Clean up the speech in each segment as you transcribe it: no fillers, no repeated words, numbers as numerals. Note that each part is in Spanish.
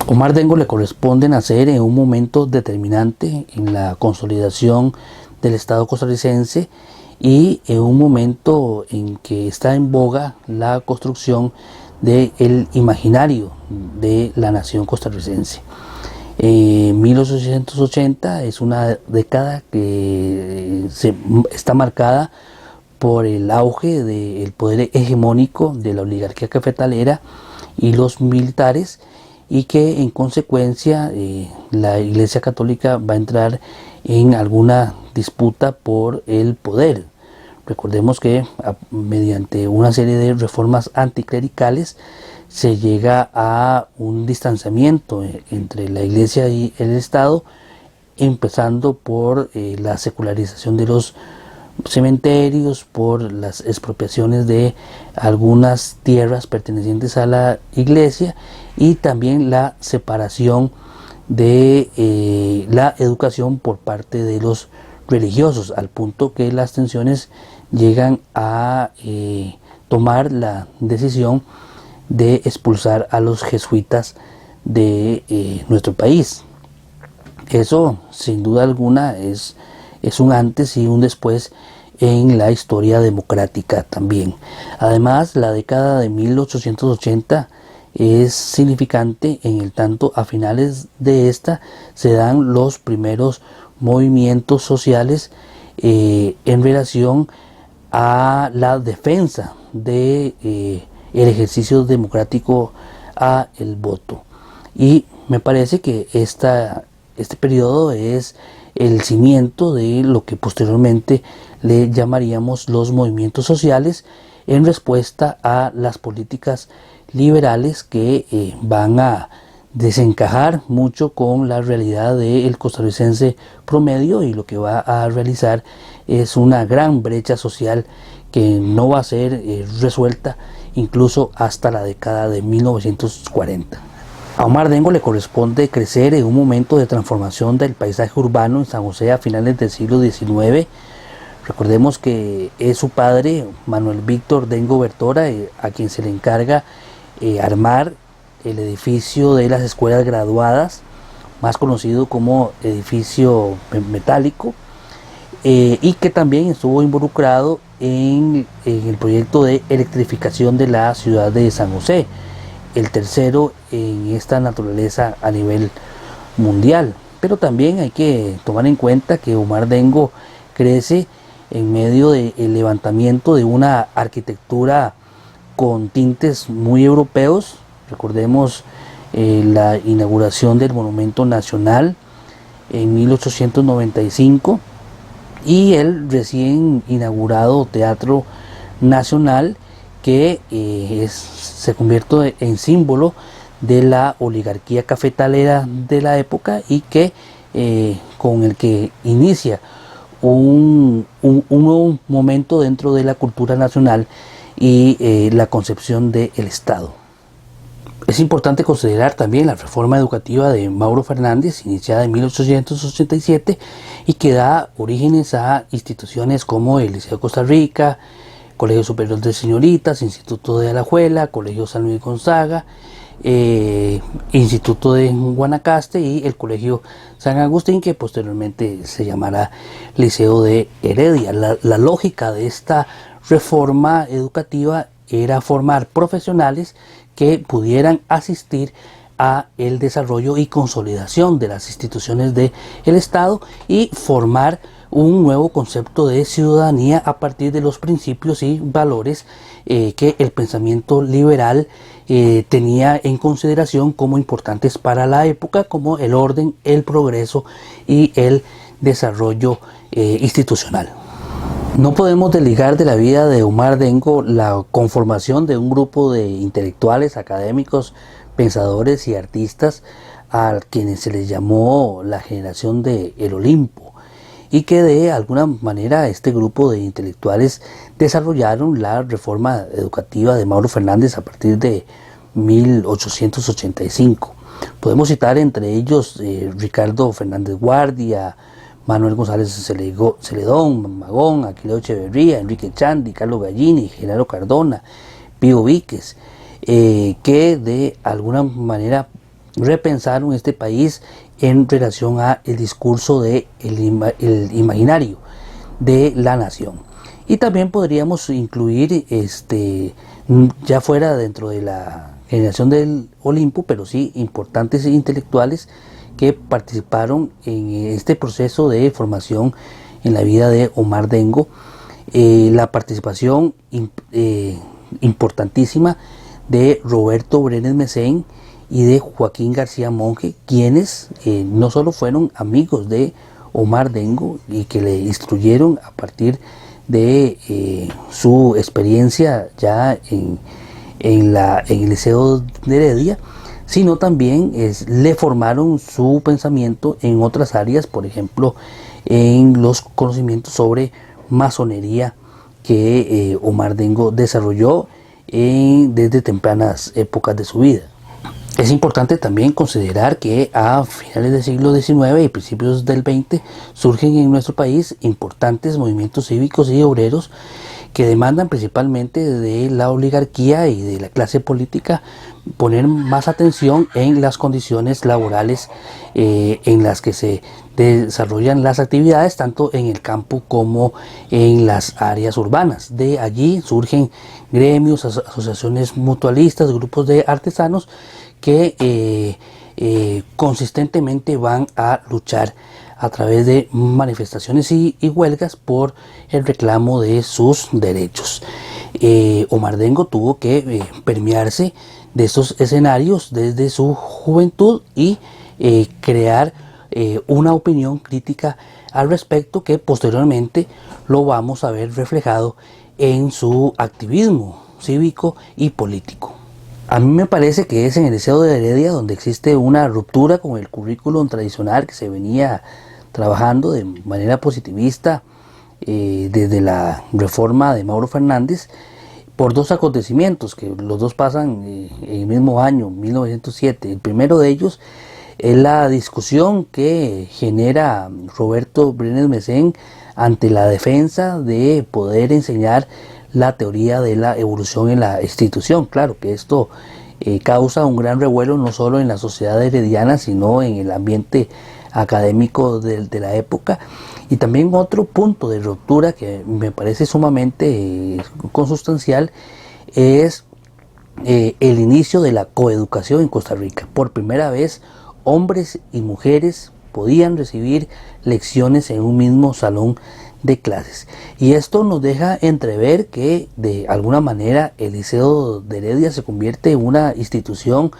Omar Dengo le corresponde nacer en un momento determinante en la consolidación del Estado costarricense y en un momento en que está en boga la construcción del imaginario de la nación costarricense. 1880 es una década que está marcada por el auge del poder hegemónico de la oligarquía cafetalera y los militares, y que en consecuencia la Iglesia Católica va a entrar en alguna disputa por el poder. Recordemos que mediante una serie de reformas anticlericales se llega a un distanciamiento entre la Iglesia y el Estado, empezando por la secularización de los cementerios, por las expropiaciones de algunas tierras pertenecientes a la Iglesia y también la separación de la educación por parte de los religiosos, al punto que las tensiones llegan a tomar la decisión de expulsar a los jesuitas de nuestro país. Eso, sin duda alguna, es un antes y un después en la historia democrática también. Además, la década de 1880 es significante en el tanto a finales de esta se dan los primeros movimientos sociales en relación a la defensa de el ejercicio democrático a el voto. Y me parece que este periodo es el cimiento de lo que posteriormente le llamaríamos los movimientos sociales en respuesta a las políticas liberales que van a desencajar mucho con la realidad del costarricense promedio, y lo que va a realizar es una gran brecha social que no va a ser resuelta incluso hasta la década de 1940. A Omar Dengo le corresponde crecer en un momento de transformación del paisaje urbano en San José a finales del siglo XIX. Recordemos que es su padre, Manuel Víctor Dengo Bertora, a quien se le encarga armar el edificio de las escuelas graduadas, más conocido como edificio metálico, y que también estuvo involucrado en el proyecto de electrificación de la ciudad de San José, el tercero en esta naturaleza a nivel mundial. Pero también hay que tomar en cuenta que Omar Dengo crece en medio del levantamiento de una arquitectura con tintes muy europeos. Recordemos la inauguración del Monumento Nacional en 1895 y el recién inaugurado Teatro Nacional, que se convierte en símbolo de la oligarquía cafetalera de la época y que con el que inicia un nuevo momento dentro de la cultura nacional y la concepción del Estado. Es importante considerar también la reforma educativa de Mauro Fernández, iniciada en 1887 y que da orígenes a instituciones como el Liceo de Costa Rica, Colegio Superior de Señoritas, Instituto de Alajuela, Colegio San Luis Gonzaga, Instituto de Guanacaste y el Colegio San Agustín, que posteriormente se llamará Liceo de Heredia. La lógica de esta reforma educativa era formar profesionales que pudieran asistir a el desarrollo y consolidación de las instituciones del Estado y formar un nuevo concepto de ciudadanía a partir de los principios y valores que el pensamiento liberal tenía en consideración como importantes para la época, como el orden, el progreso y el desarrollo institucional. No podemos desligar de la vida de Omar Dengo la conformación de un grupo de intelectuales, académicos, pensadores y artistas a quienes se les llamó la generación de El Olimpo, y que de alguna manera este grupo de intelectuales desarrollaron la reforma educativa de Mauro Fernández a partir de 1885. Podemos citar entre ellos Ricardo Fernández Guardia, Manuel González Celedón, Magón, Aquileo Echeverría, Enrique Chandi, Carlos Gallini, Genaro Cardona, Pío Víquez, que de alguna manera repensaron este país en relación a el discurso de el imaginario de la nación. Y también podríamos incluir ya fuera dentro de la generación del Olimpo, pero sí importantes intelectuales que participaron en este proceso de formación en la vida de Omar Dengo. La participación importantísima de Roberto Brenes Mesén y de Joaquín García Monge, quienes no solo fueron amigos de Omar Dengo y que le instruyeron a partir de su experiencia ya en el Liceo de Heredia, sino también le formaron su pensamiento en otras áreas, por ejemplo, en los conocimientos sobre masonería que Omar Dengo desarrolló desde tempranas épocas de su vida. Es importante también considerar que a finales del siglo XIX y principios del XX surgen en nuestro país importantes movimientos cívicos y obreros que demandan principalmente de la oligarquía y de la clase política poner más atención en las condiciones laborales en las que se desarrollan las actividades tanto en el campo como en las áreas urbanas. De allí surgen gremios, asociaciones mutualistas, grupos de artesanos que consistentemente van a luchar a través de manifestaciones y huelgas por el reclamo de sus derechos. Omar Dengo tuvo que permearse de estos escenarios desde su juventud y crear una opinión crítica al respecto que posteriormente lo vamos a ver reflejado en su activismo cívico y político. A mí me parece que es en el Liceo de Heredia donde existe una ruptura con el currículum tradicional que se venía trabajando de manera positivista desde la reforma de Mauro Fernández por dos acontecimientos que los dos pasan en el mismo año, 1907. El primero de ellos es la discusión que genera Roberto Brenes Mesén ante la defensa de poder enseñar la teoría de la evolución en la institución. Claro que esto causa un gran revuelo no solo en la sociedad herediana, sino en el ambiente académico de la época. Y también otro punto de ruptura que me parece sumamente consustancial es el inicio de la coeducación en Costa Rica. Por primera vez, hombres y mujeres podían recibir lecciones en un mismo salón de clases. Y esto nos deja entrever que de alguna manera el Liceo de Heredia se convierte en una institución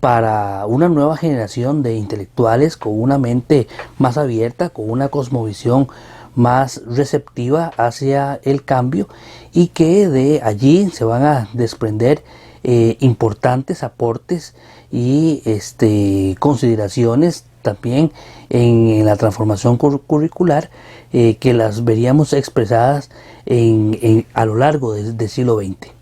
para una nueva generación de intelectuales con una mente más abierta, con una cosmovisión más receptiva hacia el cambio, y que de allí se van a desprender importantes aportes y consideraciones también en la transformación curricular que las veríamos expresadas a lo largo del siglo XX.